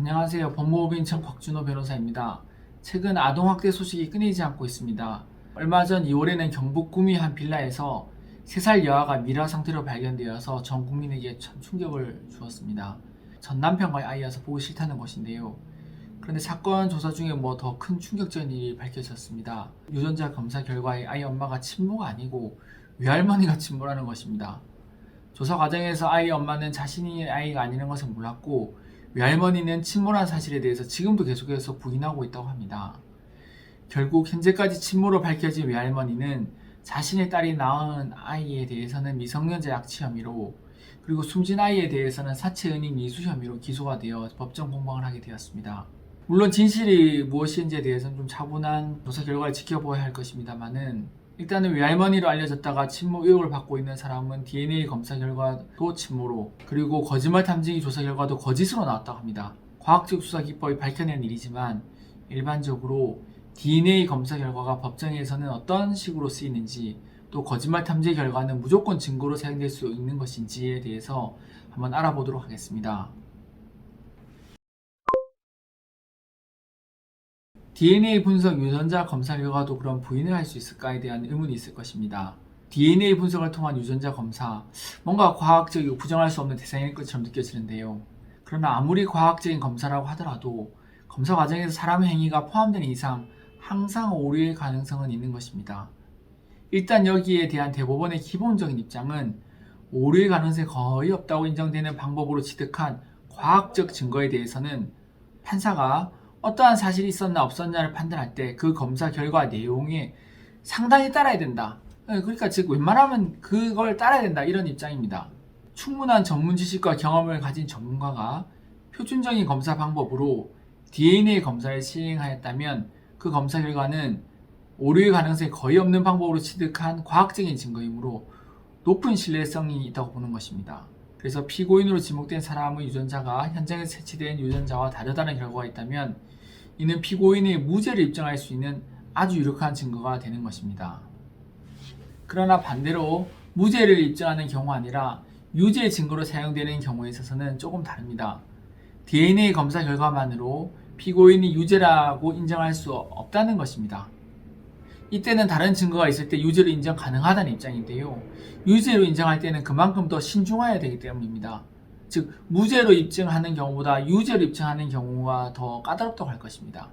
안녕하세요. 법무법인 곽준호 변호사입니다. 최근 아동학대 소식이 끊이지 않고 있습니다. 얼마 전 2월에는 경북 구미 한 빌라에서 3살 여아가 미라 상태로 발견되어서 전 국민에게 참 충격을 주었습니다. 전 남편과의 아이여서 보기 싫다는 것인데요. 그런데 사건 조사 중에 더 큰 충격적인 일이 밝혀졌습니다. 유전자 검사 결과에 아이 엄마가 친모가 아니고 외할머니가 친모라는 것입니다. 조사 과정에서 아이 엄마는 자신이 아이가 아니라는 것을 몰랐고 외할머니는 친모란 사실에 대해서 지금도 계속해서 부인하고 있다고 합니다. 결국 현재까지 친모로 밝혀진 외할머니는 자신의 딸이 낳은 아이에 대해서는 미성년자 약취 혐의로, 그리고 숨진 아이에 대해서는 사체 은닉 미수 혐의로 기소가 되어 법정 공방을 하게 되었습니다. 물론 진실이 무엇인지에 대해서는 좀 차분한 조사 결과를 지켜봐야 할 것입니다만은, 일단은 외할머니로 알려졌다가 친모 의혹을 받고 있는 사람은 DNA 검사 결과도 친모로, 그리고 거짓말 탐지기 조사 결과도 거짓으로 나왔다고 합니다. 과학적 수사 기법이 밝혀낸 일이지만 일반적으로 DNA 검사 결과가 법정에서는 어떤 식으로 쓰이는지, 또 거짓말 탐지 결과는 무조건 증거로 사용될 수 있는 것인지에 대해서 한번 알아보도록 하겠습니다. DNA 분석 유전자 검사 결과도 그럼 부인을 할 수 있을까에 대한 의문이 있을 것입니다. DNA 분석을 통한 유전자 검사, 뭔가 과학적이고 부정할 수 없는 대상일 것처럼 느껴지는데요. 그러나 아무리 과학적인 검사라고 하더라도 검사 과정에서 사람의 행위가 포함되는 이상 항상 오류의 가능성은 있는 것입니다. 일단 여기에 대한 대법원의 기본적인 입장은 오류의 가능성이 거의 없다고 인정되는 방법으로 취득한 과학적 증거에 대해서는 판사가 어떠한 사실이 있었나 없었냐를 판단할 때 그 검사 결과 내용에 상당히 따라야 된다. 그러니까 즉 웬만하면 그걸 따라야 된다, 이런 입장입니다. 충분한 전문 지식과 경험을 가진 전문가가 표준적인 검사 방법으로 DNA 검사를 시행하였다면 그 검사 결과는 오류의 가능성이 거의 없는 방법으로 취득한 과학적인 증거이므로 높은 신뢰성이 있다고 보는 것입니다. 그래서 피고인으로 지목된 사람의 유전자가 현장에 채취된 유전자와 다르다는 결과가 있다면 이는 피고인의 무죄를 입증할 수 있는 아주 유력한 증거가 되는 것입니다. 그러나 반대로 무죄를 입증하는 경우가 아니라 유죄 증거로 사용되는 경우에 있어서는 조금 다릅니다. DNA 검사 결과만으로 피고인이 유죄라고 인정할 수 없다는 것입니다. 이때는 다른 증거가 있을 때 유죄로 인정 가능하다는 입장인데요. 유죄로 인정할 때는 그만큼 더 신중해야 되기 때문입니다. 즉 무죄로 입증하는 경우보다 유죄로 입증하는 경우가 더 까다롭다고 할 것입니다.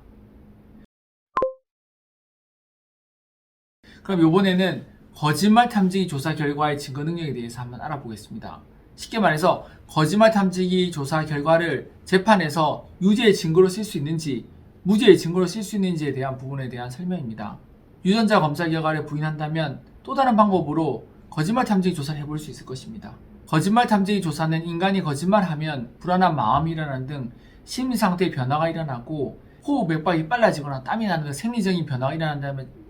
그럼 이번에는 거짓말 탐지기 조사 결과의 증거 능력에 대해서 한번 알아보겠습니다. 쉽게 말해서 거짓말 탐지기 조사 결과를 재판에서 유죄의 증거로 쓸 수 있는지 무죄의 증거로 쓸 수 있는지에 대한 부분에 대한 설명입니다. 유전자 검사 결과를 부인한다면 또 다른 방법으로 거짓말 탐지기 조사를 해볼 수 있을 것입니다. 거짓말 탐지기 조사는 인간이 거짓말하면 불안한 마음이 일어나는 등 심리 상태의 변화가 일어나고 호흡 맥박이 빨라지거나 땀이 나는 등 생리적인 변화가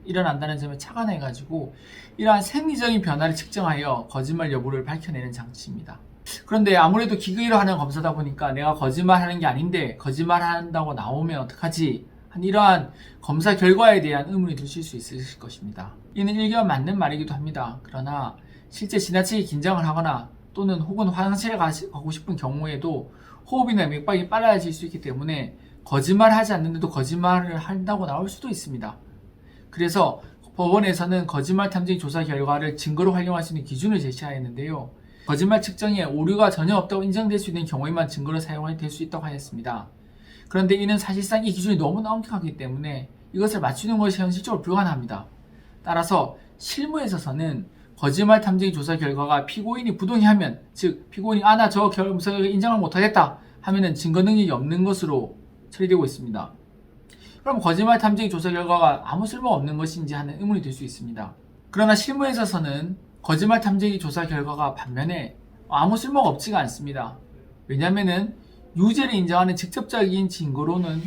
일어난다는 점에 착안해가지고 이러한 생리적인 변화를 측정하여 거짓말 여부를 밝혀내는 장치입니다. 그런데 아무래도 기계로 하는 검사다 보니까 내가 거짓말하는 게 아닌데 거짓말한다고 나오면 어떡하지? 한 이러한 검사 결과에 대한 의문이 드실 수 있으실 것입니다. 이는 일견 맞는 말이기도 합니다. 그러나 실제 지나치게 긴장을 하거나 또는 혹은 화장실에 가고 싶은 경우에도 호흡이나 맥박이 빨라질 수 있기 때문에 거짓말하지 않는데도 거짓말을 한다고 나올 수도 있습니다. 그래서 법원에서는 거짓말 탐지기 조사 결과를 증거로 활용할 수 있는 기준을 제시하였는데요. 거짓말 측정에 오류가 전혀 없다고 인정될 수 있는 경우에만 증거로 사용될 수 있다고 하였습니다. 그런데 이는 사실상 이 기준이 너무나 엄격하기 때문에 이것을 맞추는 것이 현실적으로 불가능합니다. 따라서 실무에 있어서는 거짓말 탐지기 조사 결과가 피고인이 부동의하면, 즉 피고인이 나 저 검사를 인정을 못하겠다 하면은 증거 능력이 없는 것으로 처리되고 있습니다. 그럼 거짓말 탐지기 조사 결과가 아무 쓸모 없는 것인지 하는 의문이 들 수 있습니다. 그러나 실무에 있어서는 거짓말 탐지기 조사 결과가 반면에 아무 쓸모가 없지가 않습니다. 왜냐하면은 유죄를 인정하는 직접적인 증거로는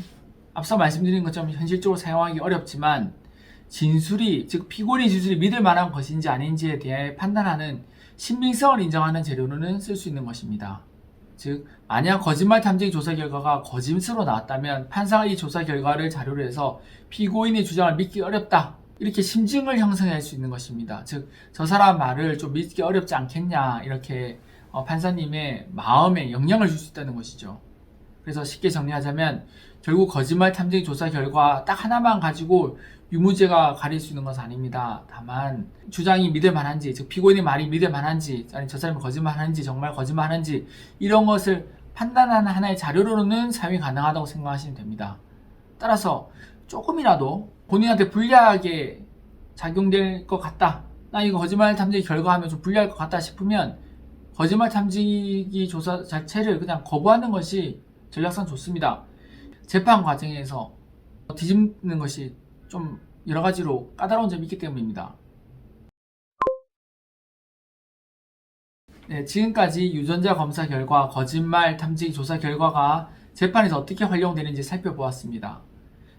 앞서 말씀드린 것처럼 현실적으로 사용하기 어렵지만 진술이, 즉 피고인의 진술이 믿을 만한 것인지 아닌지에 대해 판단하는 신빙성을 인정하는 재료로는 쓸 수 있는 것입니다. 즉 만약 거짓말 탐지기 조사 결과가 거짓으로 나왔다면 판사가 이 조사 결과를 자료로 해서 피고인의 주장을 믿기 어렵다, 이렇게 심증을 형성할 수 있는 것입니다. 즉 저 사람 말을 좀 믿기 어렵지 않겠냐, 이렇게 판사님의 마음에 영향을 줄 수 있다는 것이죠. 그래서 쉽게 정리하자면 결국 거짓말 탐지기 조사 결과 딱 하나만 가지고 유무죄가 가릴 수 있는 것은 아닙니다. 다만 주장이 믿을 만한지, 즉 피고인의 말이 믿을 만한지, 아니 저 사람이 거짓말하는지 정말 거짓말하는지 이런 것을 판단하는 하나의 자료로는 사용이 가능하다고 생각하시면 됩니다. 따라서 조금이라도 본인한테 불리하게 작용될 것 같다, 나 이거 거짓말 탐지기 결과하면 좀 불리할 것 같다 싶으면 거짓말 탐지기 조사 자체를 그냥 거부하는 것이 전략상 좋습니다. 재판 과정에서 뒤집는 것이 좀 여러 가지로 까다로운 점이 있기 때문입니다. 네, 지금까지 유전자 검사 결과, 거짓말 탐지기 조사 결과가 재판에서 어떻게 활용되는지 살펴보았습니다.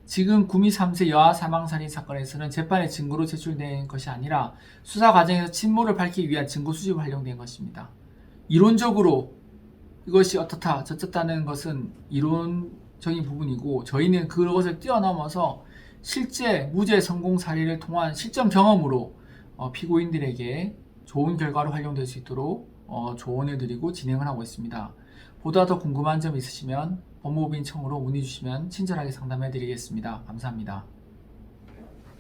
지금 구미 3세 여아 사망살인 사건에서는 재판의 증거로 제출된 것이 아니라 수사 과정에서 친모를 밝히기 위한 증거 수집을 활용된 것입니다. 이론적으로 이것이 어떻다 저쩌다는 것은 이론적인 부분이고, 저희는 그것을 뛰어넘어서 실제 무죄 성공 사례를 통한 실전 경험으로 피고인들에게 좋은 결과로 활용될 수 있도록 조언을 드리고 진행을 하고 있습니다. 보다 더 궁금한 점 있으시면 법무법인 청으로 문의 주시면 친절하게 상담해 드리겠습니다. 감사합니다.